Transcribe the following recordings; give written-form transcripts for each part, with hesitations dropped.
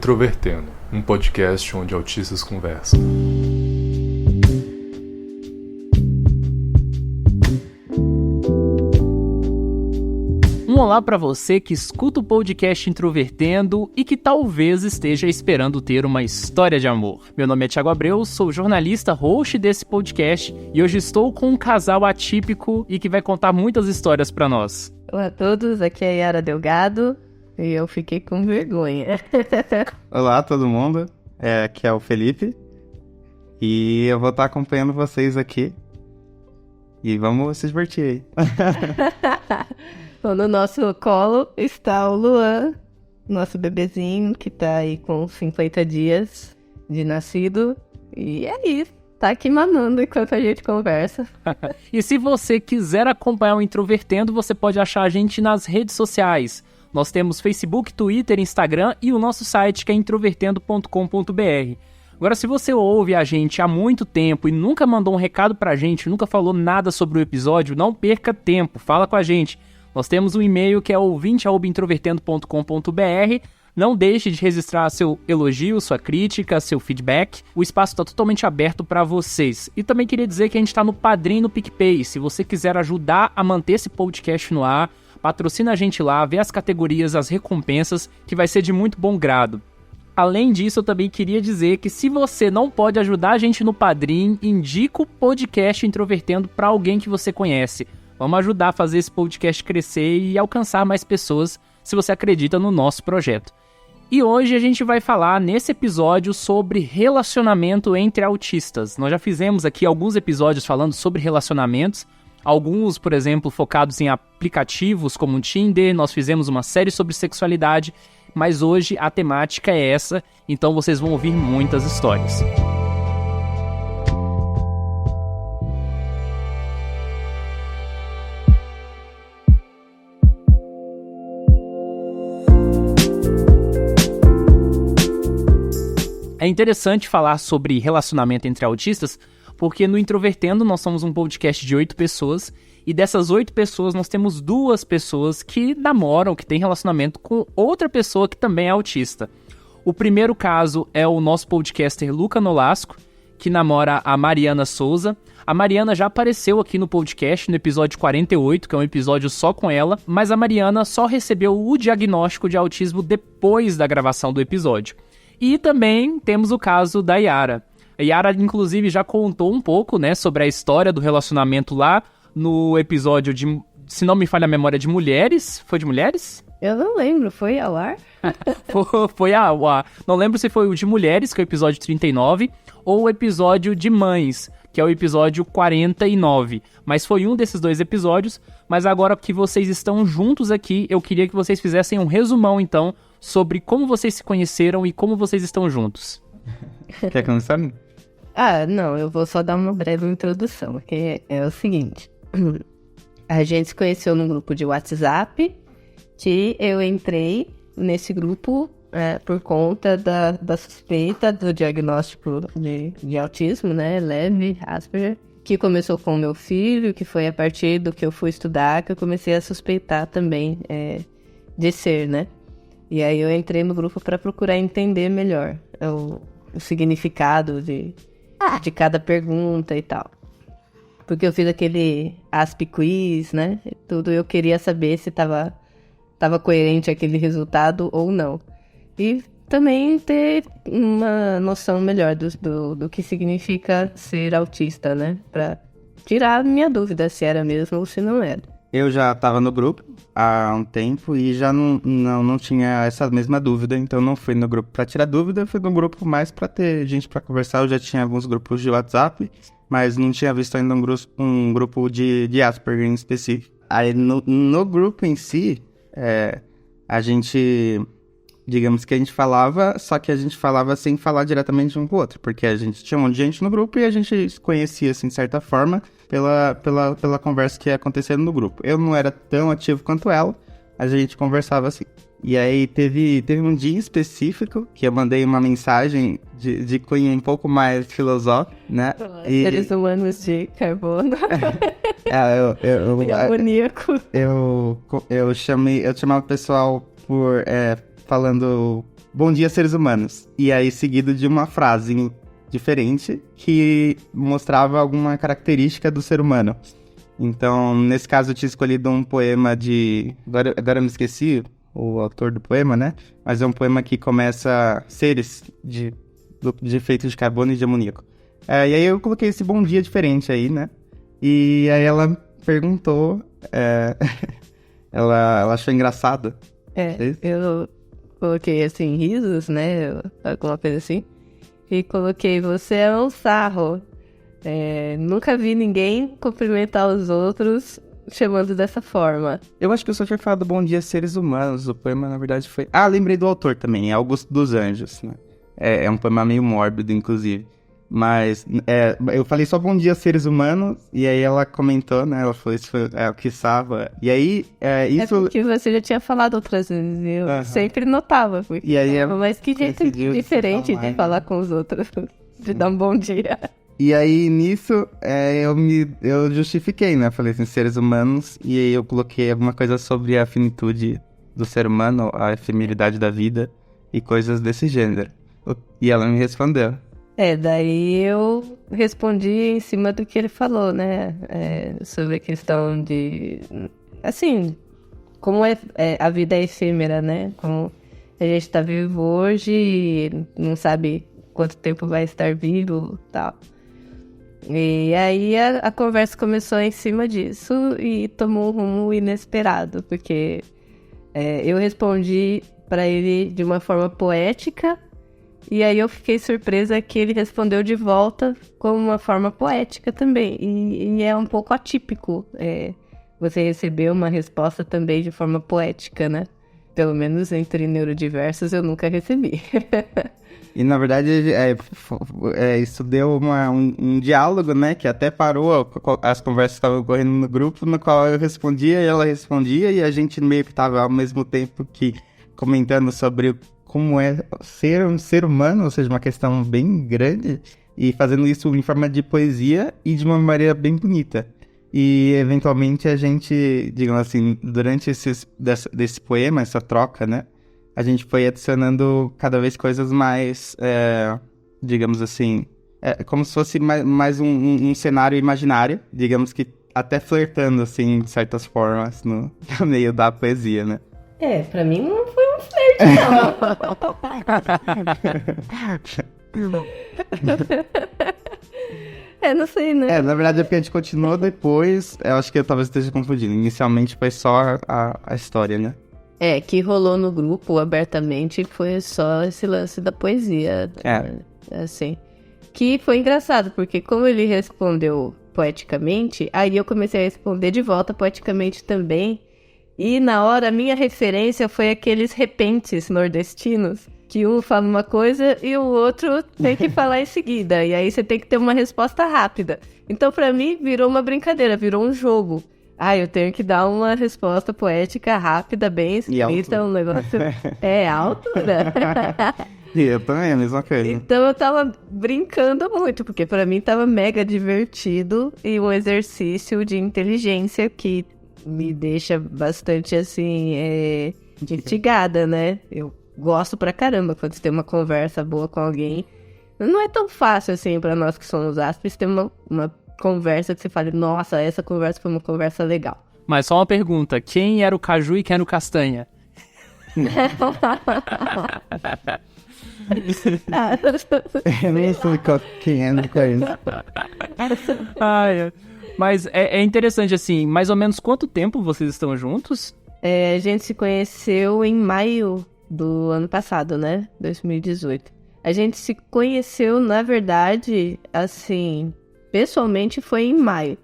Introvertendo, um podcast onde autistas conversam. Um olá para você que escuta o podcast Introvertendo e que talvez esteja esperando ter uma história de amor. Meu nome é Thiago Abreu, sou jornalista, host desse podcast e hoje estou com um casal atípico e que vai contar muitas histórias para nós. Olá a todos, aqui é a Yara Delgado e eu fiquei com vergonha. Olá todo mundo, aqui é o Felipe e eu vou estar acompanhando vocês aqui e vamos se divertir aí. Bom, no nosso colo está o Luan, nosso bebezinho que tá aí com 50 dias de nascido e é isso. Tá aqui mamando enquanto a gente conversa. E se você quiser acompanhar o Introvertendo, você pode achar a gente nas redes sociais. Nós temos Facebook, Twitter, Instagram e o nosso site que é introvertendo.com.br. Agora, se você ouve a gente há muito tempo e nunca mandou um recado pra gente, nunca falou nada sobre o episódio, não perca tempo, fala com a gente. Nós temos um e-mail que é ouvinte@introvertendo.com.br. Não deixe de registrar seu elogio, sua crítica, seu feedback. O espaço está totalmente aberto para vocês. E também queria dizer que a gente está no Padrim no PicPay. Se você quiser ajudar a manter esse podcast no ar, patrocina a gente lá, vê as categorias, as recompensas, que vai ser de muito bom grado. Além disso, eu também queria dizer que se você não pode ajudar a gente no Padrim, indica o podcast Introvertendo para alguém que você conhece. Vamos ajudar a fazer esse podcast crescer e alcançar mais pessoas se você acredita no nosso projeto. E hoje a gente vai falar nesse episódio sobre relacionamento entre autistas. Nós já fizemos aqui alguns episódios falando sobre relacionamentos, alguns, por exemplo, focados em aplicativos como o Tinder, nós fizemos uma série sobre sexualidade, mas hoje a temática é essa, então vocês vão ouvir muitas histórias. É interessante falar sobre relacionamento entre autistas, porque no Introvertendo nós somos um podcast de 8 pessoas, e dessas 8 pessoas nós temos 2 pessoas que namoram, que têm relacionamento com outra pessoa que também é autista. O primeiro caso é o nosso podcaster Luca Nolasco, que namora a Mariana Souza. A Mariana já apareceu aqui no podcast no episódio 48, que é um episódio só com ela, mas a Mariana só recebeu o diagnóstico de autismo depois da gravação do episódio. E também temos o caso da Yara. A Yara, inclusive, já contou um pouco, né, sobre a história do relacionamento lá no episódio de, se não me falha a memória, de mulheres. Foi de mulheres? Eu não lembro, foi ao ar? Foi ao ar. Não lembro se foi o de mulheres, que é o episódio 39, ou o episódio de mães, que é o episódio 49. Mas foi um desses 2 episódios. Mas agora que vocês estão juntos aqui, eu queria que vocês fizessem um resumão, então, sobre como vocês se conheceram e como vocês estão juntos. Quer começar? Não, eu vou só dar uma breve introdução, que é o seguinte. A gente se conheceu num grupo de WhatsApp, que eu entrei nesse grupo por conta da suspeita do diagnóstico de autismo, né, leve, Asperger, que começou com o meu filho, que foi a partir do que eu fui estudar que eu comecei a suspeitar também de ser, né. E aí eu entrei no grupo para procurar entender melhor o significado de cada pergunta e tal. Porque eu fiz aquele ASP Quiz, né? Tudo eu queria saber se tava coerente aquele resultado ou não. E também ter uma noção melhor do que significa ser autista, né? Pra tirar a minha dúvida se era mesmo ou se não era. Eu já estava no grupo há um tempo e já não tinha essa mesma dúvida, então não fui no grupo para tirar dúvida, fui no grupo mais para ter gente para conversar. Eu já tinha alguns grupos de WhatsApp, mas não tinha visto ainda um grupo de Asperger em específico. Aí no grupo em si, a gente, digamos que a gente falava, só que a gente falava sem falar diretamente um com o outro, porque a gente tinha um monte de gente no grupo e a gente se conhecia, assim, de certa forma, pela conversa que ia acontecendo no grupo. Eu não era tão ativo quanto ela, a gente conversava assim. E aí teve um dia específico que eu mandei uma mensagem de cunho um pouco mais filosófico, né? Seres humanos de carbono. Eu chamava o pessoal falando bom dia, seres humanos. E aí, seguido de uma frase diferente que mostrava alguma característica do ser humano. Então, nesse caso, eu tinha escolhido um poema de... Agora eu me esqueci o autor do poema, né? Mas é um poema que começa seres de efeito de carbono e de amoníaco. E aí eu coloquei esse bom dia diferente aí, né? E aí ela perguntou... ela achou engraçado. Eu coloquei, assim, risos, né? Alguma coisa assim. E coloquei, você é um sarro. Nunca vi ninguém cumprimentar os outros chamando dessa forma. Eu acho que eu só tinha falado bom dia, seres humanos. O poema, na verdade, foi... lembrei do autor também, é Augusto dos Anjos, né? É um poema meio mórbido, inclusive. Mas eu falei só bom dia, seres humanos, e aí ela comentou, né? Ela falou, isso foi o que estava. E aí, isso... É porque você já tinha falado outras vezes, eu sempre notava. E aí, mas que jeito diferente de falar com os outros, de dar um bom dia. E aí, nisso, eu justifiquei, né? Falei assim, seres humanos, e aí eu coloquei alguma coisa sobre a finitude do ser humano, a efemeridade da vida, e coisas desse gênero. E ela me respondeu. Daí eu respondi em cima do que ele falou, né? Sobre a questão de... Assim, como a vida é efêmera, né? Como a gente tá vivo hoje e não sabe quanto tempo vai estar vivo e tal. E aí a conversa começou em cima disso e tomou um rumo inesperado, porque eu respondi para ele de uma forma poética, e aí eu fiquei surpresa que ele respondeu de volta com uma forma poética também, e é um pouco atípico você receber uma resposta também de forma poética, né? Pelo menos entre neurodiversos eu nunca recebi. E, na verdade, isso deu um diálogo, né? Que até parou as conversas que estavam ocorrendo no grupo, no qual eu respondia e ela respondia, e a gente meio que estava ao mesmo tempo que comentando sobre como é ser um ser humano, ou seja, uma questão bem grande, e fazendo isso em forma de poesia e de uma maneira bem bonita. E, eventualmente, a gente, digamos assim, durante desse poema, essa troca, né? A gente foi adicionando cada vez coisas mais, digamos assim, como se fosse mais um cenário imaginário, digamos que até flertando, assim, de certas formas, no meio da poesia, né? Pra mim não foi um flerte, não. Não sei, né? Na verdade é porque a gente continuou depois, eu acho que eu talvez esteja confundindo. Inicialmente foi só a história, né? Que rolou no grupo abertamente foi só esse lance da poesia. Assim. Que foi engraçado, porque como ele respondeu poeticamente, aí eu comecei a responder de volta poeticamente também. E na hora a minha referência foi aqueles repentes nordestinos, que um fala uma coisa e o outro tem que falar em seguida. E aí você tem que ter uma resposta rápida. Então pra mim virou uma brincadeira, virou um jogo. Eu tenho que dar uma resposta poética rápida, bem escrita, um negócio... altura. E eu também, a mesma coisa. Então eu tava brincando muito, porque pra mim tava mega divertido e um exercício de inteligência que me deixa bastante, assim, instigada, né? Eu gosto pra caramba quando você tem uma conversa boa com alguém. Não é tão fácil, assim, pra nós que somos aspes, ter uma conversa que você fale, nossa, essa conversa foi uma conversa legal. Mas só uma pergunta, quem era o Caju e quem era o Castanha? Eu nem sei quem é, não conheço. Mas é interessante, assim, mais ou menos quanto tempo vocês estão juntos? A gente se conheceu em maio do ano passado, né? 2018. A gente se conheceu, na verdade, assim... Pessoalmente foi em maio,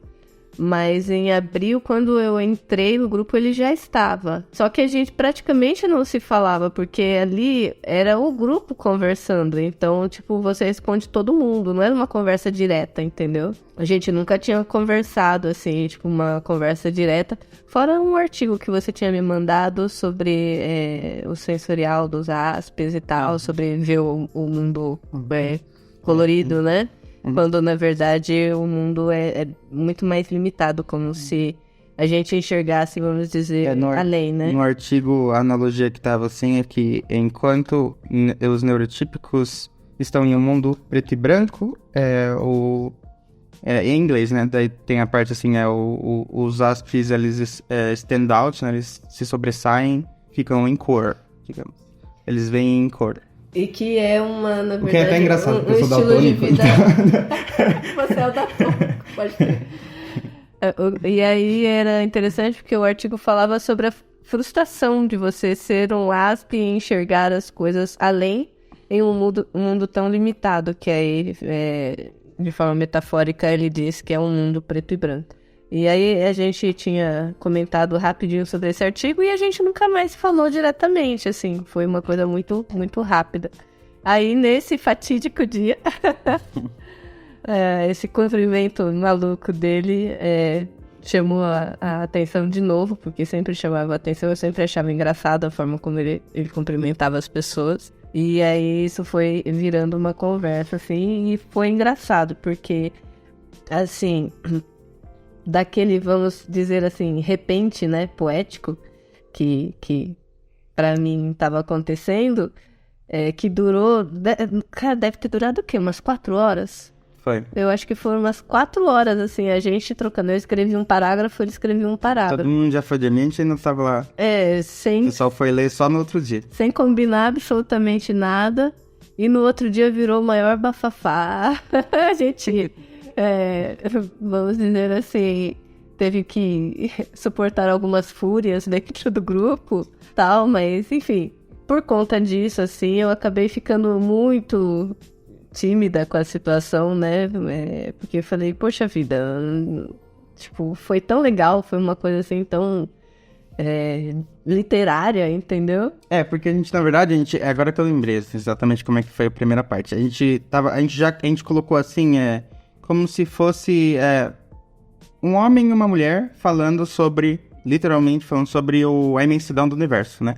mas em abril, quando eu entrei no grupo, ele já estava. Só que a gente praticamente não se falava, porque ali era o grupo conversando. Então, tipo, você responde todo mundo, não era uma conversa direta, entendeu? A gente nunca tinha conversado, assim, tipo, uma conversa direta. Fora um artigo que você tinha me mandado sobre o sensorial dos aspes e tal, sobre ver o mundo colorido, né? Quando, na verdade, o mundo é muito mais limitado, como se a gente enxergasse, vamos dizer, além, né? No artigo, a analogia que estava assim é que enquanto os neurotípicos estão em um mundo preto e branco, em inglês, né? Daí tem a parte assim, os aspes, eles stand out, né? Eles se sobressaem, ficam em cor, digamos. Eles vêm em cor. E que é uma, na verdade, o que é até engraçado, porque eu sou estilo de daltônico. vida... Você é o daltônico, pode crer. E aí era interessante porque o artigo falava sobre a frustração de você ser um asp e enxergar as coisas além em um mundo tão limitado, que aí, de forma metafórica, ele diz que é um mundo preto e branco. E aí a gente tinha comentado rapidinho sobre esse artigo e a gente nunca mais falou diretamente, assim, foi uma coisa muito, muito rápida. Aí nesse fatídico dia... esse cumprimento maluco dele chamou a atenção de novo, porque sempre chamava a atenção, eu sempre achava engraçado a forma como ele cumprimentava as pessoas. E aí isso foi virando uma conversa, assim, e foi engraçado, porque, assim, daquele, vamos dizer assim, repente, né, poético, que pra mim estava acontecendo, que durou, cara, deve ter durado o quê? Umas 4 horas? Foi. Eu acho que foram umas 4 horas, assim, a gente trocando. Eu escrevi um parágrafo, ele escrevia um parágrafo. Todo mundo já foi dormir, a gente ainda tava lá. O pessoal foi ler só no outro dia. Sem combinar absolutamente nada. E no outro dia virou o maior bafafá. A gente, vamos dizer assim, teve que suportar algumas fúrias dentro do grupo, tal, mas enfim. Por conta disso, assim, eu acabei ficando muito... tímida com a situação, né, porque eu falei, poxa vida, tipo, foi tão legal, foi uma coisa assim tão literária, entendeu? Porque a gente, na verdade, agora que eu lembrei assim, exatamente como é que foi a primeira parte, a gente colocou assim, como se fosse um homem e uma mulher literalmente falando sobre a imensidão do universo, né,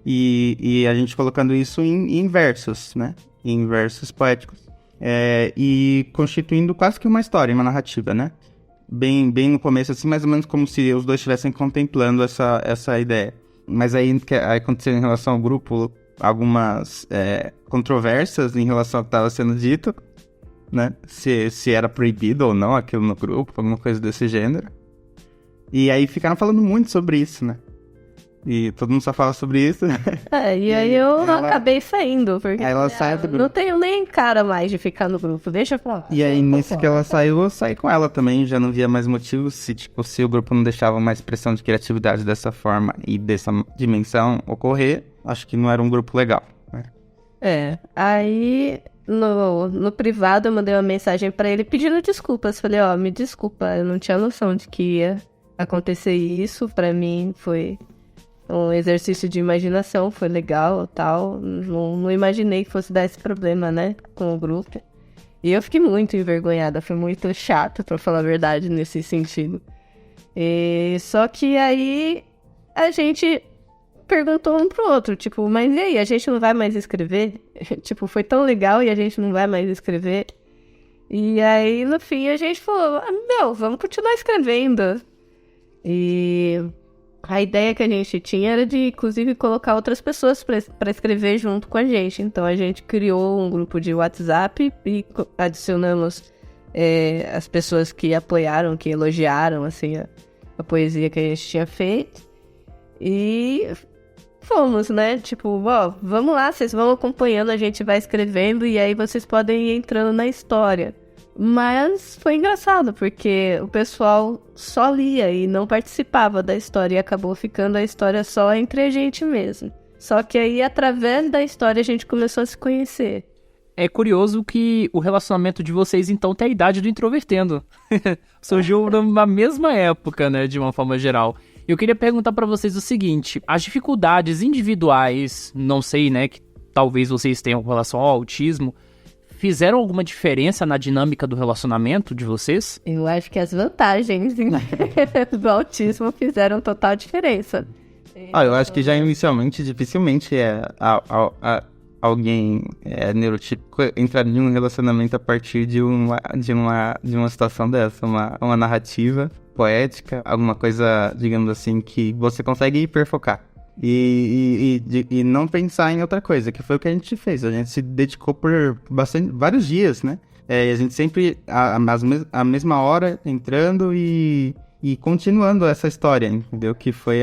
e a gente colocando isso em versos, né, em versos poéticos. E constituindo quase que uma história, uma narrativa, né? Bem no começo, assim, mais ou menos como se os dois estivessem contemplando essa ideia. Mas aí aconteceu em relação ao grupo algumas controvérsias em relação ao que estava sendo dito, né? Se era proibido ou não aquilo no grupo, alguma coisa desse gênero. E aí ficaram falando muito sobre isso, né? E todo mundo só fala sobre isso. E aí eu acabei saindo, porque aí ela sai do grupo. Não tenho nem cara mais de ficar no grupo, deixa eu falar. E aí, nesse que ela saiu, eu saí com ela também, já não via mais motivos, se o grupo não deixava mais pressão de criatividade dessa forma e dessa dimensão ocorrer, acho que não era um grupo legal, né? Aí no privado eu mandei uma mensagem pra ele pedindo desculpas, falei, me desculpa, eu não tinha noção de que ia acontecer isso, pra mim foi... um exercício de imaginação, foi legal, tal, não imaginei que fosse dar esse problema, né, com o grupo. E eu fiquei muito envergonhada, foi muito chato, pra falar a verdade, nesse sentido. Só que aí a gente perguntou um pro outro, tipo, mas e aí, a gente não vai mais escrever? Tipo, foi tão legal e a gente não vai mais escrever? E aí, no fim, a gente falou, vamos continuar escrevendo. E... a ideia que a gente tinha era de, inclusive, colocar outras pessoas para escrever junto com a gente. Então, a gente criou um grupo de WhatsApp e adicionamos as pessoas que apoiaram, que elogiaram, assim, a poesia que a gente tinha feito. E fomos, né? Tipo, vamos lá, vocês vão acompanhando, a gente vai escrevendo e aí vocês podem ir entrando na história. Mas foi engraçado, porque o pessoal só lia e não participava da história e acabou ficando a história só entre a gente mesmo. Só que aí, através da história, a gente começou a se conhecer. É curioso que o relacionamento de vocês, então, tem a idade do Introvertendo. Surgiu na mesma época, né, de uma forma geral. Eu queria perguntar pra vocês o seguinte, as dificuldades individuais, não sei, né, que talvez vocês tenham com relação ao autismo, fizeram alguma diferença na dinâmica do relacionamento de vocês? Eu acho que as vantagens do autismo fizeram total diferença. Eu acho que já inicialmente, dificilmente alguém neurotípico entrar em um relacionamento a partir de uma situação dessa, uma narrativa poética, alguma coisa, digamos assim, que você consegue hiperfocar. E não pensar em outra coisa, que foi o que a gente fez. A gente se dedicou por vários dias, né? E a gente sempre, a mesma hora, entrando e continuando essa história, entendeu? Que foi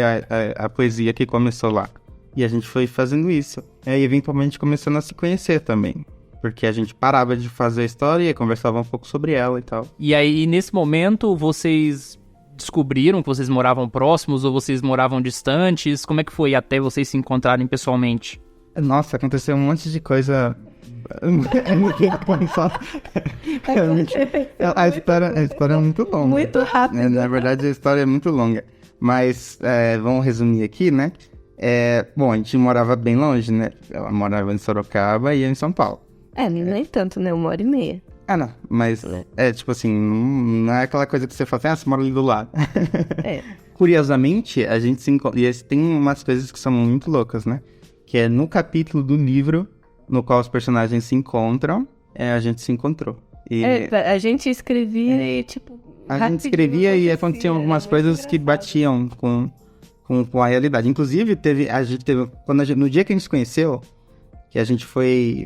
a poesia que começou lá. E a gente foi fazendo isso. E eventualmente começando a se conhecer também. Porque a gente parava de fazer a história e conversava um pouco sobre ela e tal. E aí, nesse momento, vocês descobriram que vocês moravam próximos ou vocês moravam distantes? Como é que foi até vocês se encontrarem pessoalmente? Nossa, aconteceu um monte de coisa. A história é muito longa. Muito rápido. Na verdade, a história é muito longa. Mas vamos resumir aqui, né? Bom, a gente morava bem longe, né? Ela morava em Sorocaba e eu em São Paulo. Nem tanto, né? 1h30. Não. Mas tipo assim, não é aquela coisa que você fala assim, você mora ali do lado. Curiosamente, a gente se encontra. E tem umas coisas que são muito loucas, né? Que é no capítulo do livro no qual os personagens se encontram, a gente se encontrou. A gente escrevia e, tipo... A gente escrevia e aconteciam algumas coisas que batiam com a realidade. Inclusive, no dia que a gente se conheceu, que a gente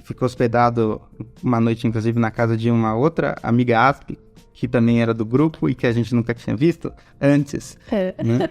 ficou hospedado uma noite, inclusive, na casa de uma outra amiga ASP, que também era do grupo e que a gente nunca tinha visto antes. Né?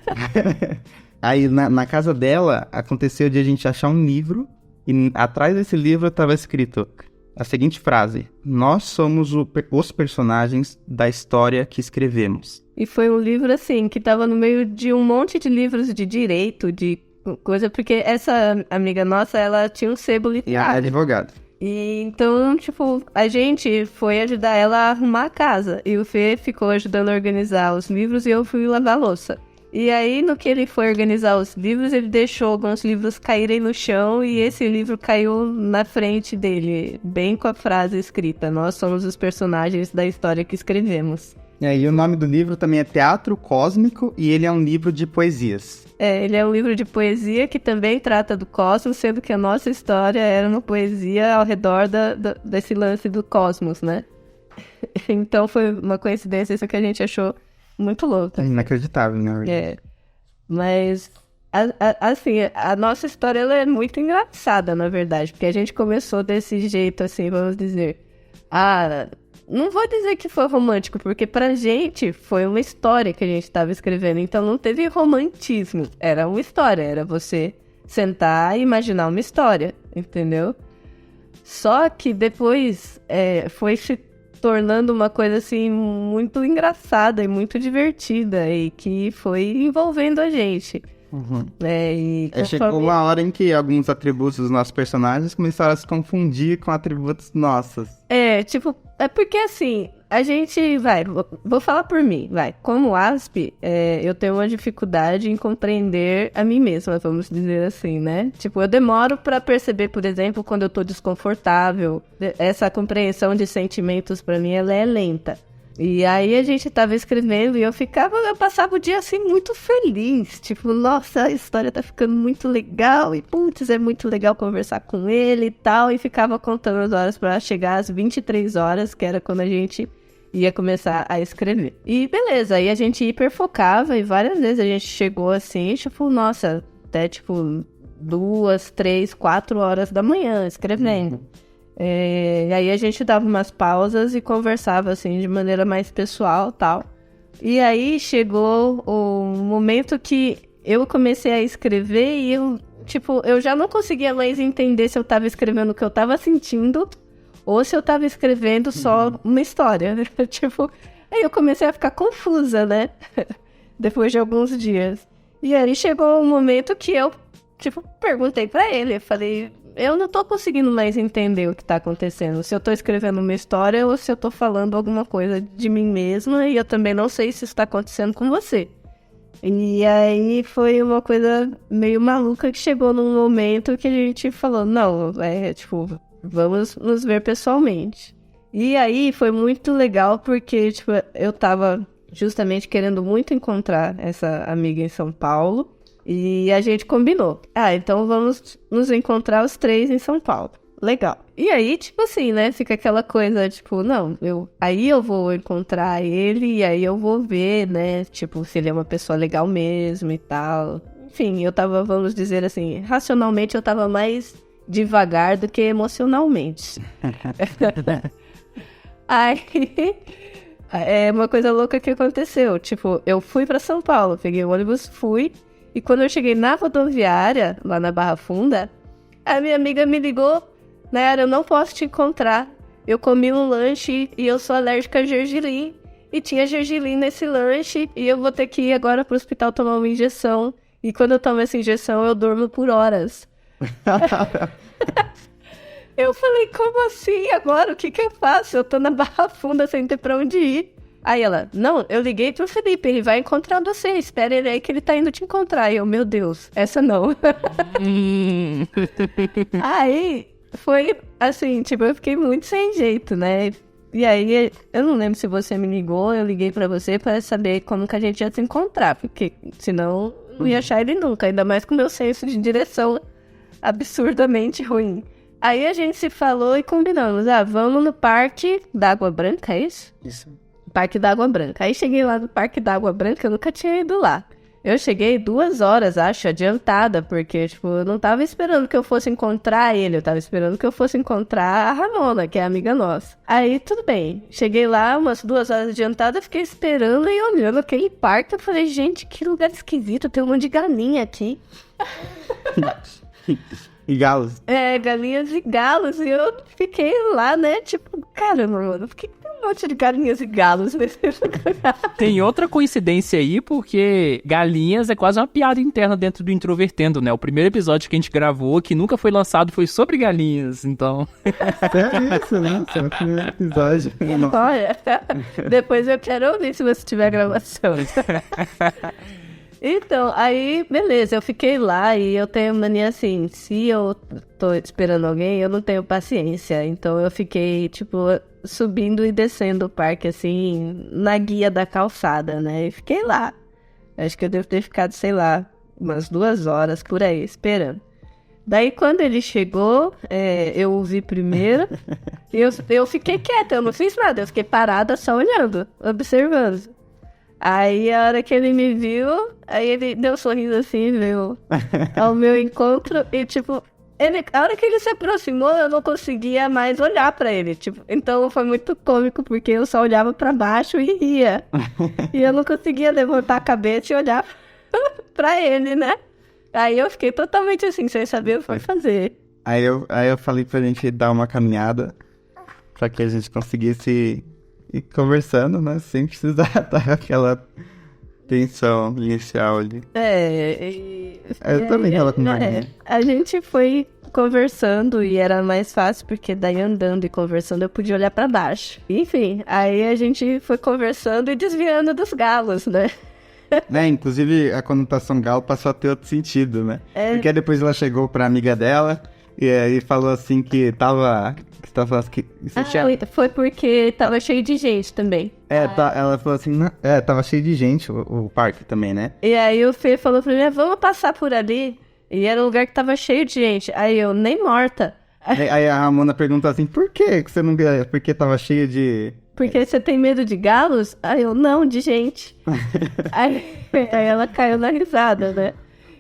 Aí, na casa dela, aconteceu de a gente achar um livro e atrás desse livro estava escrito a seguinte frase: nós somos os personagens da história que escrevemos. E foi um livro, assim, que tava no meio de um monte de livros de direito, de coisa, porque essa amiga nossa, ela tinha um sebo literário. E a advogada. E então, tipo, a gente foi ajudar ela a arrumar a casa. E o Fê ficou ajudando a organizar os livros e eu fui lavar a louça. E aí, no que ele foi organizar os livros, ele deixou alguns livros caírem no chão e esse livro caiu na frente dele, bem com a frase escrita: nós somos os personagens da história que escrevemos. E o nome do livro também é Teatro Cósmico e ele é um livro de poesias. Ele é um livro de poesia que também trata do cosmos, sendo que a nossa história era uma poesia ao redor desse lance do cosmos, né? Então foi uma coincidência, isso que a gente achou muito louco. É inacreditável, né? Mas, assim, a nossa história ela é muito engraçada, na verdade, porque a gente começou desse jeito, assim, vamos dizer. Não vou dizer que foi romântico, porque pra gente foi uma história que a gente estava escrevendo, então não teve romantismo. Era uma história, era você sentar e imaginar uma história, entendeu? Só que depois foi se tornando uma coisa, assim, muito engraçada e muito divertida e que foi envolvendo a gente. Uhum. Chegou uma hora em que alguns atributos dos nossos personagens começaram a se confundir com atributos nossos. É porque assim, a gente, vou falar por mim, como ASP, eu tenho uma dificuldade em compreender a mim mesma, vamos dizer assim, né? Tipo, eu demoro pra perceber, por exemplo, quando eu tô desconfortável, essa compreensão de sentimentos pra mim, ela é lenta. E aí a gente tava escrevendo e eu passava o dia assim muito feliz, tipo, nossa, a história tá ficando muito legal e putz, é muito legal conversar com ele e tal, e ficava contando as horas pra chegar às 23 horas, que era quando a gente ia começar a escrever. E beleza, aí a gente hiperfocava e várias vezes a gente chegou assim, tipo, nossa, até tipo 2, 3, 4 horas da manhã escrevendo. E aí a gente dava umas pausas e conversava assim de maneira mais pessoal, tal. E aí chegou o momento que eu comecei a escrever e eu já não conseguia mais entender se eu tava escrevendo o que eu tava sentindo ou se eu tava escrevendo só uma história. Aí eu comecei a ficar confusa, né? Depois de alguns dias. E aí chegou um momento que eu, perguntei pra ele, eu falei: eu não tô conseguindo mais entender o que tá acontecendo. Se eu tô escrevendo uma história ou se eu tô falando alguma coisa de mim mesma. E eu também não sei se isso tá acontecendo com você. E aí foi uma coisa meio maluca que chegou num momento que a gente falou: não, vamos nos ver pessoalmente. E aí foi muito legal porque, eu tava justamente querendo muito encontrar essa amiga em São Paulo. E a gente combinou. Então vamos nos encontrar os três em São Paulo. legal. E aí, tipo assim, né, fica aquela coisa, tipo, não, aí eu vou encontrar ele e aí eu vou ver, né, tipo, se ele é uma pessoa legal mesmo e tal. Enfim, eu tava, vamos dizer assim, racionalmente eu tava mais devagar do que emocionalmente. Aí, é uma coisa louca que aconteceu, tipo, eu fui pra São Paulo, peguei o ônibus, fui, e quando eu cheguei na rodoviária, lá na Barra Funda, a minha amiga me ligou, Nayara, eu não posso te encontrar, eu comi um lanche e eu sou alérgica a gergelim, e tinha gergelim nesse lanche, e eu vou ter que ir agora pro hospital tomar uma injeção, e quando eu tomo essa injeção eu durmo por horas. Eu falei, como assim agora? O que eu faço? Eu tô na Barra Funda sem ter pra onde ir. Aí ela, não, eu liguei pro Felipe, ele vai encontrar você, espera ele aí que ele tá indo te encontrar. E eu, meu Deus, essa não. Aí, foi assim, tipo, eu fiquei muito sem jeito, né? E aí, eu não lembro se você me ligou, eu liguei pra você pra saber como que a gente ia se encontrar, porque senão não ia achar ele nunca, ainda mais com o meu senso de direção absurdamente ruim. Aí a gente se falou e combinamos, vamos no Parque da Água Branca, é isso? Isso. Parque da Água Branca. Aí cheguei lá no Parque da Água Branca, eu nunca tinha ido lá. Eu cheguei 2 horas, acho, adiantada, porque, tipo, eu não tava esperando que eu fosse encontrar ele, eu tava esperando que eu fosse encontrar a Ramona, que é amiga nossa. Aí, tudo bem. Cheguei lá, umas 2 horas adiantada, fiquei esperando e olhando aquele parque, eu falei, gente, que lugar esquisito, tem um monte de galinha aqui. E galos. Galinhas e galos, e eu fiquei lá, né, tipo, caramba, mano, por que tem um monte de galinhas e galos nesse lugar? Tem outra coincidência aí, porque galinhas é quase uma piada interna dentro do Introvertendo, né? O primeiro episódio que a gente gravou, que nunca foi lançado, foi sobre galinhas, então... É isso, né? Esse é o primeiro episódio. Olha, depois eu quero ouvir se você tiver gravação. Então, aí, beleza, eu fiquei lá e eu tenho mania assim, se eu tô esperando alguém, eu não tenho paciência. Então eu fiquei, tipo, subindo e descendo o parque, assim, na guia da calçada, né? E fiquei lá. Acho que eu devo ter ficado, sei lá, umas 2 horas por aí, esperando. Daí, quando ele chegou, eu o vi primeiro, e eu fiquei quieta, eu não fiz nada, eu fiquei parada só olhando, observando. Aí, a hora que ele me viu, aí ele deu um sorriso assim, veio ao meu encontro, e tipo, a hora que ele se aproximou, eu não conseguia mais olhar pra ele, tipo, então foi muito cômico, porque eu só olhava pra baixo e ria, e eu não conseguia levantar a cabeça e olhar pra ele, né? Aí eu fiquei totalmente assim, sem saber o que foi fazer. Aí eu falei pra gente dar uma caminhada, pra que a gente conseguisse ir conversando, né? Sem precisar dar aquela tensão inicial ali. Eu também tava com vergonha. A gente foi conversando e era mais fácil, porque daí andando e conversando eu podia olhar pra baixo. Enfim, aí a gente foi conversando e desviando dos galos, né? Inclusive a conotação galo passou a ter outro sentido, né? Porque depois ela chegou pra amiga dela e aí falou assim que tava... Foi porque tava cheio de gente também. Ela falou assim, tava cheio de gente o parque também, né? E aí o Fê falou pra mim, vamos passar por ali. E era um lugar que tava cheio de gente. Aí eu, nem morta. Aí a Ramona perguntou assim, por que você não... Porque tava cheio de... Porque você tem medo de galos? Aí eu, não, de gente. aí ela caiu na risada, né?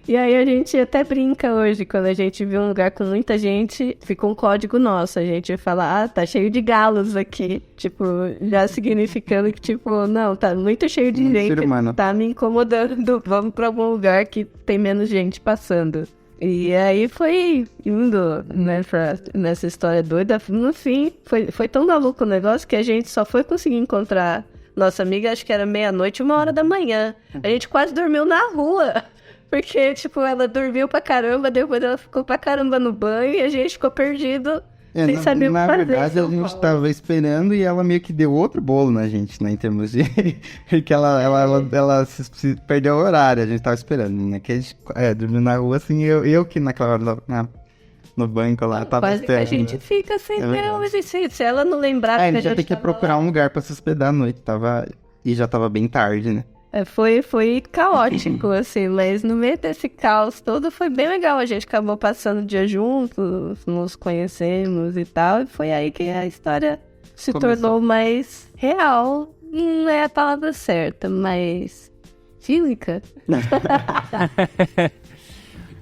E aí a gente até brinca hoje, quando a gente vê um lugar com muita gente, fica um código nosso. A gente fala, tá cheio de galos aqui. Tipo, já significando que, tipo, não, tá muito cheio de gente, tá me incomodando. Vamos pra algum lugar que tem menos gente passando. E aí foi indo, né, nessa história doida. No fim, foi tão maluco o negócio que a gente só foi conseguir encontrar nossa amiga, acho que era 00:30, 1h da manhã. A gente quase dormiu na rua. Porque, tipo, ela dormiu pra caramba, depois ela ficou pra caramba no banho e a gente ficou perdido, sem saber o que fazer. Na verdade, a gente tava esperando e ela meio que deu outro bolo na gente, né, em termos de... Porque ela se perdeu o horário, a gente tava esperando, né, que a gente dormiu na rua, assim, eu que naquela hora, no banco lá, tava quase esperando. Que a gente fica sem ter um exercício, se ela não lembrar... A gente já tem que procurar um lugar pra se hospedar à noite, e já tava bem tarde, né. Foi caótico, assim, mas no meio desse caos todo foi bem legal. A gente acabou passando o dia juntos, nos conhecemos e tal, e foi aí que a história se tornou mais real. Não é a palavra certa, mas física.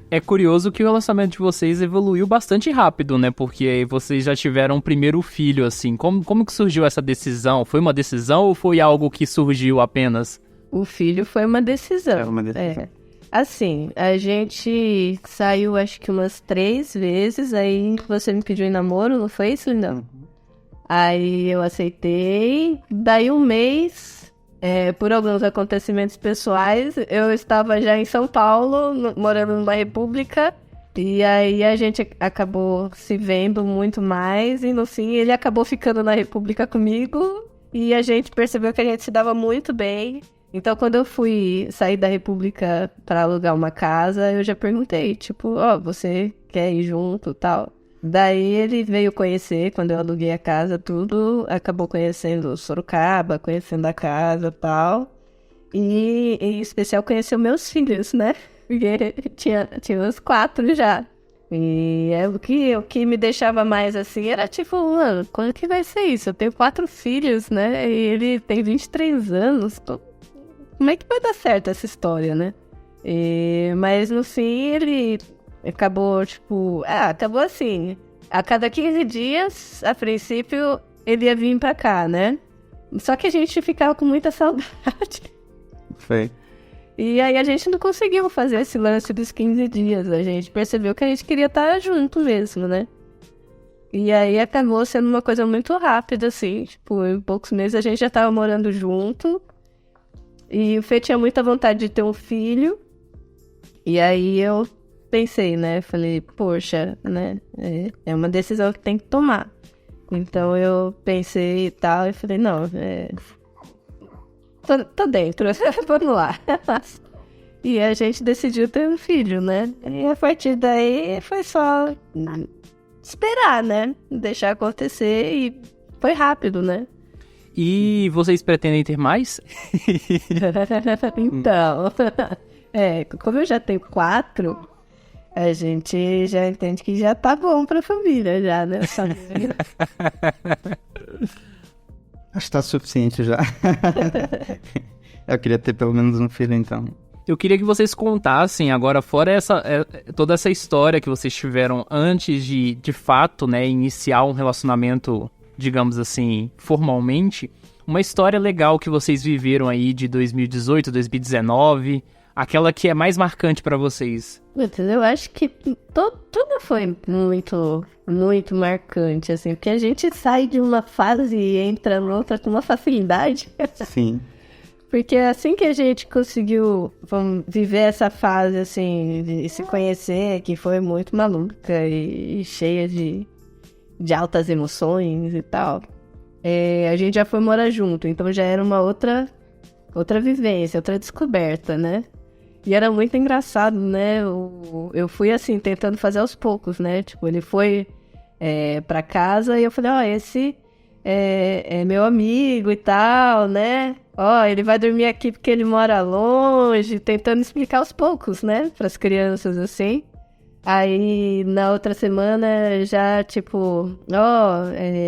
É curioso que o relacionamento de vocês evoluiu bastante rápido, né? Porque vocês já tiveram o primeiro filho, assim. Como que surgiu essa decisão? Foi uma decisão ou foi algo que surgiu apenas? O filho foi uma decisão. É uma decisão. Assim, a gente saiu acho que umas 3 vezes, aí você me pediu em namoro, não foi isso, Lindão? Aí eu aceitei, daí um mês, por alguns acontecimentos pessoais, eu estava já em São Paulo, morando numa república, e aí a gente acabou se vendo muito mais, e no fim ele acabou ficando na república comigo, e a gente percebeu que a gente se dava muito bem. Então, quando eu fui sair da república para alugar uma casa, eu já perguntei, tipo, você quer ir junto e tal? Daí ele veio conhecer, quando eu aluguei a casa, tudo, acabou conhecendo Sorocaba, conhecendo a casa e tal. E, em especial, conheceu meus filhos, né? Porque tinha uns 4 já. E o que me deixava mais assim era tipo, mano, quando que vai ser isso? Eu tenho 4 filhos, né? E ele tem 23 anos, como é que vai dar certo essa história, né? Mas no fim ele acabou, tipo... acabou assim. A cada 15 dias, a princípio, ele ia vir pra cá, né? Só que a gente ficava com muita saudade. Foi. E aí a gente não conseguiu fazer esse lance dos 15 dias. A gente percebeu que a gente queria estar junto mesmo, né? E aí acabou sendo uma coisa muito rápida, assim. Tipo, em poucos meses a gente já tava morando junto. E o Fê tinha muita vontade de ter um filho. E aí eu pensei, né? Falei, poxa, né? É uma decisão que tem que tomar. Então eu pensei e tal. E falei, não, tô dentro. Vamos lá. E a gente decidiu ter um filho, né? E a partir daí foi só esperar, né? Deixar acontecer. E foi rápido, né? E vocês pretendem ter mais? Então, como eu já tenho 4, a gente já entende que já tá bom pra família, já, né? Acho que tá suficiente já. Eu queria ter pelo menos um filho, então. Eu queria que vocês contassem agora, fora toda essa história que vocês tiveram antes de fato, né, iniciar um relacionamento, digamos assim, formalmente, uma história legal que vocês viveram aí de 2018, 2019, aquela que é mais marcante pra vocês. Eu acho que tudo foi muito, muito marcante, assim, porque a gente sai de uma fase e entra noutra com uma facilidade. Sim. Porque assim que a gente conseguiu viver essa fase, assim, de se conhecer, que foi muito maluca e cheia de altas emoções e tal, a gente já foi morar junto, então já era uma outra vivência, outra descoberta, né? E era muito engraçado, né? Eu fui assim, tentando fazer aos poucos, né? Tipo, ele foi pra casa e eu falei, esse é meu amigo e tal, né? Ele vai dormir aqui porque ele mora longe, tentando explicar aos poucos, né? Pras crianças, assim. Aí, na outra semana, já, tipo,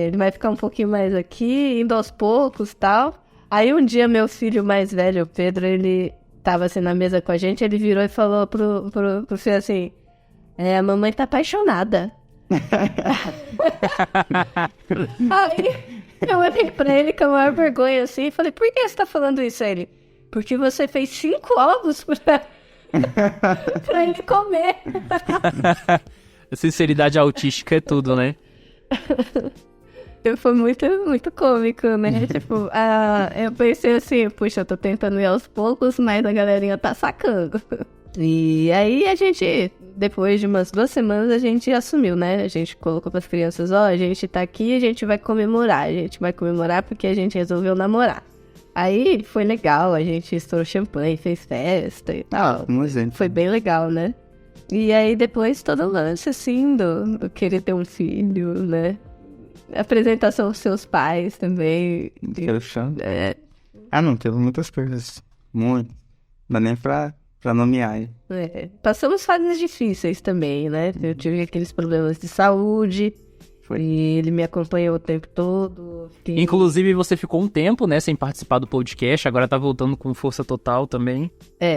ele vai ficar um pouquinho mais aqui, indo aos poucos e tal. Aí, um dia, meu filho mais velho, o Pedro, ele tava, assim, na mesa com a gente, ele virou e falou pro filho assim, a mamãe tá apaixonada. Aí, eu olhei pra ele com a maior vergonha, assim, e falei, por que você tá falando isso? Aí ele, porque você fez 5 ovos pra ele comer. Sinceridade autística é tudo, né? Foi muito, muito cômico, né? Tipo, eu pensei assim, puxa, eu tô tentando ir aos poucos, mas a galerinha tá sacando. E aí a gente, depois de umas 2 semanas, a gente assumiu, né? A gente colocou pras crianças, a gente tá aqui, a gente vai comemorar. A gente vai comemorar porque a gente resolveu namorar. Aí foi legal, a gente estourou champanhe, fez festa e tal. Um exemplo. Foi bem legal, né? E aí depois todo o lance, assim, do querer ter um filho, né? Apresentação dos seus pais também. Não, teve muitas coisas. muito. Não dá nem pra nomear. Passamos fases difíceis também, né? Eu tive aqueles problemas de saúde. E ele me acompanhou o tempo todo. Inclusive, você ficou um tempo, né, sem participar do podcast, agora tá voltando com força total também.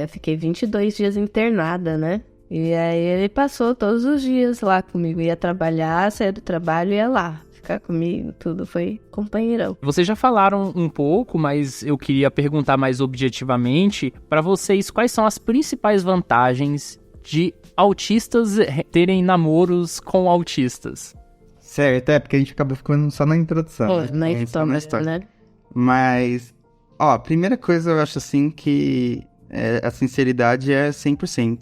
Fiquei 22 dias internada, né? E aí ele passou todos os dias lá comigo. Ia trabalhar, saía do trabalho e ia lá. Ficar comigo, tudo foi companheirão. Vocês já falaram um pouco, mas eu queria perguntar mais objetivamente pra vocês quais são as principais vantagens de autistas terem namoros com autistas. Certo, porque a gente acabou ficando só na introdução. Na história, né? Mas, a primeira coisa eu acho assim que a sinceridade é 100%.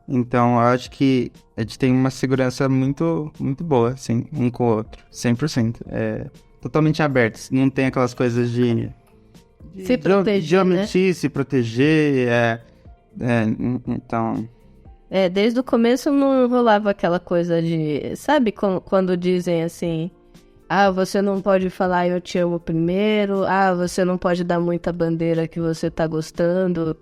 Então, eu acho que a gente tem uma segurança muito, muito boa, assim, um com o outro. 100%. Totalmente abertos. Não tem aquelas coisas de se proteger, né? Se proteger, então... Desde o começo não rolava aquela coisa de... Sabe quando dizem assim... você não pode falar eu te amo primeiro. Você não pode dar muita bandeira que você tá gostando.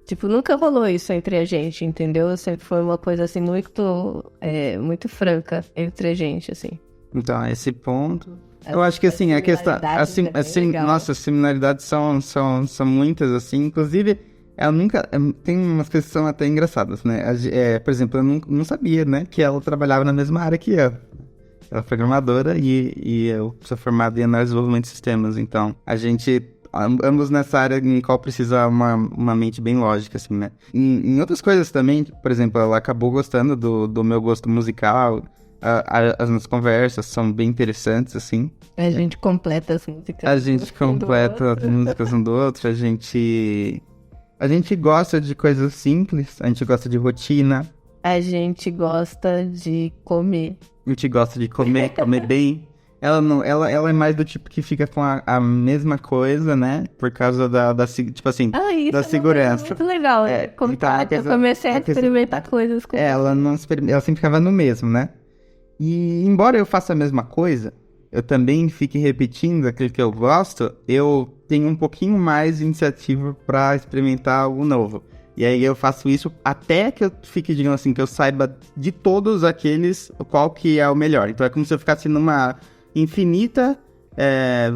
Tipo, nunca rolou isso entre a gente, entendeu? Sempre foi uma coisa assim muito franca entre a gente, assim. Então, esse ponto... Eu acho que assim, a questão... Nossa, as similaridades são muitas, assim. Inclusive... Ela nunca... Tem umas coisas que são até engraçadas, né? Por exemplo, eu não sabia, né? Que ela trabalhava na mesma área que eu. Ela é programadora e eu sou formado em análise de desenvolvimento de sistemas. Então, a gente... Ambos nessa área em qual precisa uma mente bem lógica, assim, né? Em outras coisas também, por exemplo, ela acabou gostando do meu gosto musical. As nossas conversas são bem interessantes, assim. A gente completa as músicas. A gente completa as músicas um do outro. A gente gosta de coisas simples, a gente gosta de rotina. A gente gosta de comer. A gente gosta de comer bem. Ela é mais do tipo que fica com a mesma coisa, né? Por causa da segurança. Muito legal. Eu comecei a experimentar coisas com ela sempre ficava no mesmo, né? E embora eu faça a mesma coisa, eu também fique repetindo aquilo que eu gosto, eu tenho um pouquinho mais de iniciativa para experimentar algo novo. E aí eu faço isso até que eu fique, digamos assim, que eu saiba de todos aqueles qual que é o melhor. Então é como se eu ficasse numa infinita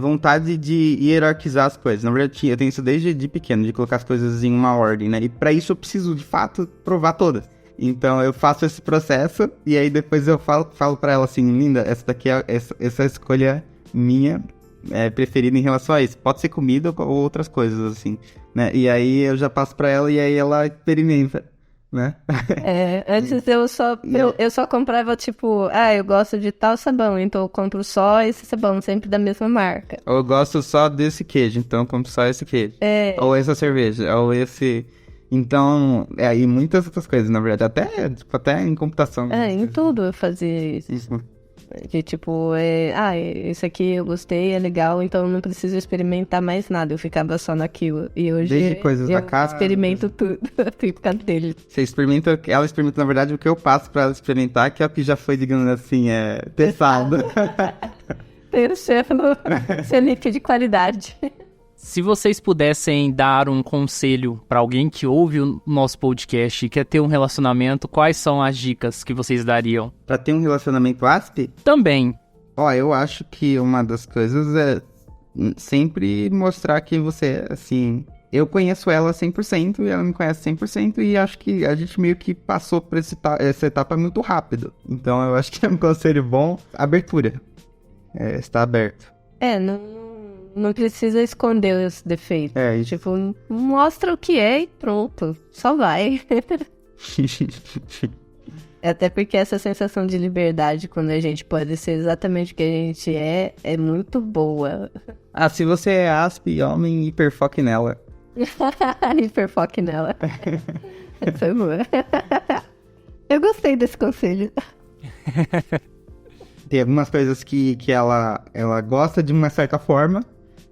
vontade de hierarquizar as coisas. Na verdade, eu tenho isso desde de pequeno, de colocar as coisas em uma ordem, né? E para isso eu preciso, de fato, provar todas. Então eu faço esse processo e aí depois eu falo pra ela assim, linda, essa daqui é essa escolha minha preferida em relação a isso. Pode ser comida ou outras coisas, assim, né? E aí eu já passo pra ela e aí ela experimenta, né? Antes eu só comprava, tipo, eu gosto de tal sabão, então eu compro só esse sabão, sempre da mesma marca. Ou eu gosto só desse queijo, então eu compro só esse queijo. Ou essa cerveja, ou esse... Então, e muitas outras coisas, na verdade, até em computação. Em tudo eu fazia isso. De tipo, isso aqui eu gostei, é legal, então eu não preciso experimentar mais nada, eu ficava só naquilo. E hoje desde coisas da casa, experimento tudo, por causa dele. Ela experimenta, na verdade, o que eu passo pra ela experimentar, que é o que já foi, digamos assim, pesado. Tem o selo de qualidade. Se vocês pudessem dar um conselho pra alguém que ouve o nosso podcast e quer ter um relacionamento, quais são as dicas que vocês dariam? Pra ter um relacionamento ASP? Também. Eu acho que uma das coisas é sempre mostrar que você, assim... Eu conheço ela 100% e ela me conhece 100% e acho que a gente meio que passou por essa etapa muito rápido. Então eu acho que é um conselho bom. Abertura. Estar aberto. Não precisa esconder os defeitos. Tipo, mostra o que é e pronto. Só vai. Até porque essa sensação de liberdade, quando a gente pode ser exatamente o que a gente é muito boa. Se você é ASP, homem, hiperfoque nela. Hiperfoque nela. Foi boa. Eu gostei desse conselho. Tem algumas coisas que ela gosta de uma certa forma,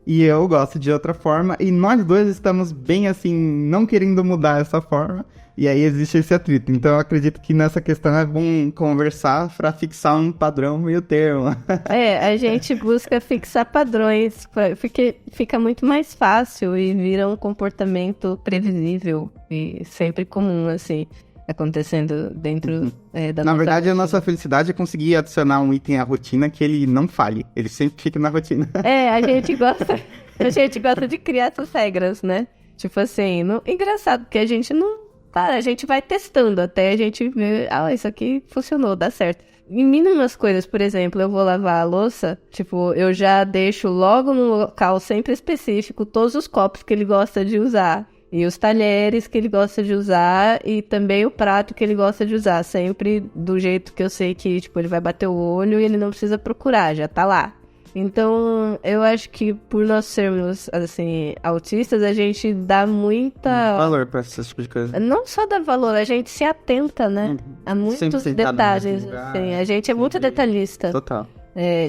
e eu gosto de outra forma, e nós dois estamos bem assim, não querendo mudar essa forma, e aí existe esse atrito. Então eu acredito que nessa questão é bom conversar para fixar um padrão meio termo. A gente busca fixar padrões, porque fica muito mais fácil e vira um comportamento previsível e sempre comum, assim, acontecendo dentro da Na nossa verdade, a rotina. nossa felicidade é conseguir adicionar um item à rotina que ele não falhe, ele sempre fique na rotina. A gente gosta de criar essas regras, né? Tipo assim, engraçado, porque a gente não para, a gente vai testando até a gente ver, isso aqui funcionou, dá certo. Em mínimas coisas, por exemplo, eu vou lavar a louça, tipo, eu já deixo logo no local sempre específico todos os copos que ele gosta de usar. E os talheres que ele gosta de usar e também o prato que ele gosta de usar. Sempre do jeito que eu sei que, tipo, ele vai bater o olho e ele não precisa procurar, já tá lá. Então, eu acho que por nós sermos, assim, autistas, a gente dá muita... valor pra esse tipo de coisa. Não só dá valor, a gente se atenta, né? A Sempre muitos sentado no detalhes, mesmo lugar, assim. A gente é muito detalhista. Total.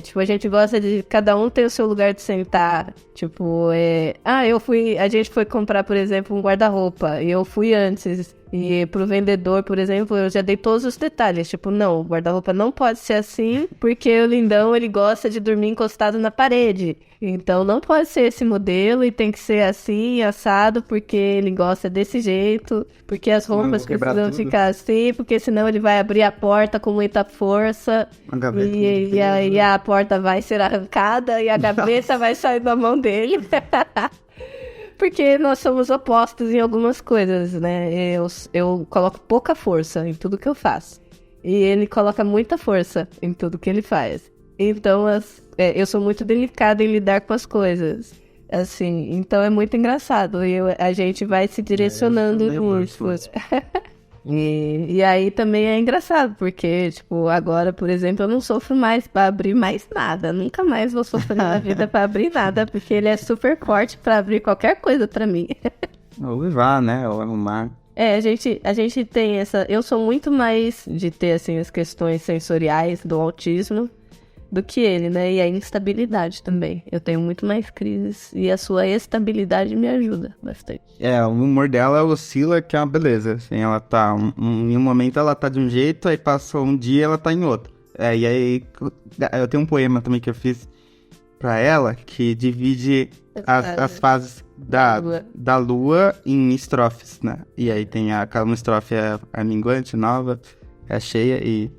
Tipo, a gente gosta de... Cada um tem o seu lugar de sentar. Tipo, a gente foi comprar, por exemplo, um guarda-roupa. E eu fui antes. E pro vendedor, por exemplo, eu já dei todos os detalhes. Tipo, não, o guarda-roupa não pode ser assim, porque o lindão, ele gosta de dormir encostado na parede. Então, não pode ser esse modelo e tem que ser assim, assado, porque ele gosta desse jeito. Porque as roupas precisam ficar assim, porque senão ele vai abrir a porta com muita força. E aí a porta vai ser arrancada e a gaveta vai sair da mão dele. Porque nós somos opostos em algumas coisas, né? Eu coloco pouca força em tudo que eu faço. E ele coloca muita força em tudo que ele faz. Então, eu sou muito delicada em lidar com as coisas. Assim, então é muito engraçado. E a gente vai se direcionando nisso. E aí também é engraçado, porque, tipo, agora, por exemplo, eu não sofro mais pra abrir mais nada. Nunca mais vou sofrer na vida pra abrir nada, porque ele é super forte pra abrir qualquer coisa pra mim. Ou levar, né? Ou arrumar. A gente tem essa... Eu sou muito mais de ter, assim, as questões sensoriais do autismo do que ele, né? E a instabilidade também. Eu tenho muito mais crises e a sua estabilidade me ajuda bastante. O humor dela oscila, que é uma beleza. Assim, ela tá... em um momento ela tá de um jeito, aí passa um dia ela tá em outro. E aí... Eu tenho um poema também que eu fiz pra ela, que divide as fases da lua em estrofes, né? E aí tem uma estrofe é minguante, nova, é cheia e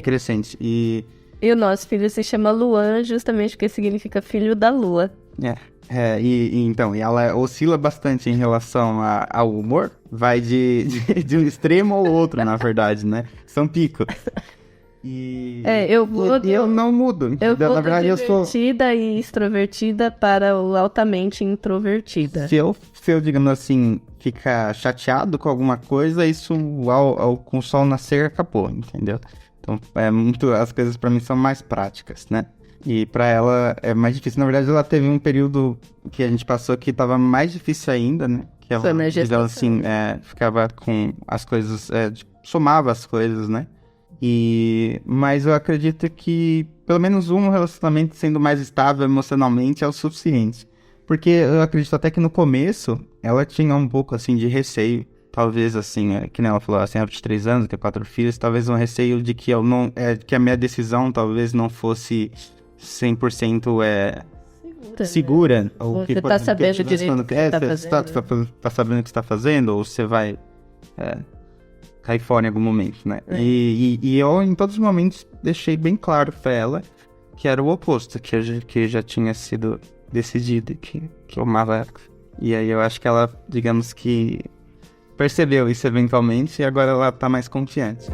crescente. E o nosso filho se chama Luan justamente porque significa filho da lua. Então ela oscila bastante em relação ao humor. Vai de um extremo ao outro, na verdade, né? São picos. Eu não mudo. Eu vou na verdade, eu sou divertida e extrovertida para o altamente introvertida. Se eu, digamos assim, ficar chateado com alguma coisa, isso com o sol nascer acabou, entendeu? Então, as coisas pra mim são mais práticas, né? E pra ela é mais difícil. Na verdade, ela teve um período que a gente passou que tava mais difícil ainda, né? Que ela, assim, ficava com as coisas, somava as coisas, né? Mas eu acredito que pelo menos um relacionamento sendo mais estável emocionalmente é o suficiente. Porque eu acredito até que no começo ela tinha um pouco, assim, de receio. Talvez, assim, que nem ela falou, assim, há 23 anos, tem 4 filhos, talvez um receio de que que a minha decisão talvez não fosse 100% segura. Né? Ou você tá sabendo direito o que você tá fazendo. Tá sabendo o que você tá fazendo, ou você vai cair fora em algum momento, né? E eu, em todos os momentos, deixei bem claro pra ela que era o oposto, que já tinha sido decidido, que eu amava ela. E aí eu acho que ela, digamos que percebeu isso eventualmente e agora ela tá mais confiante.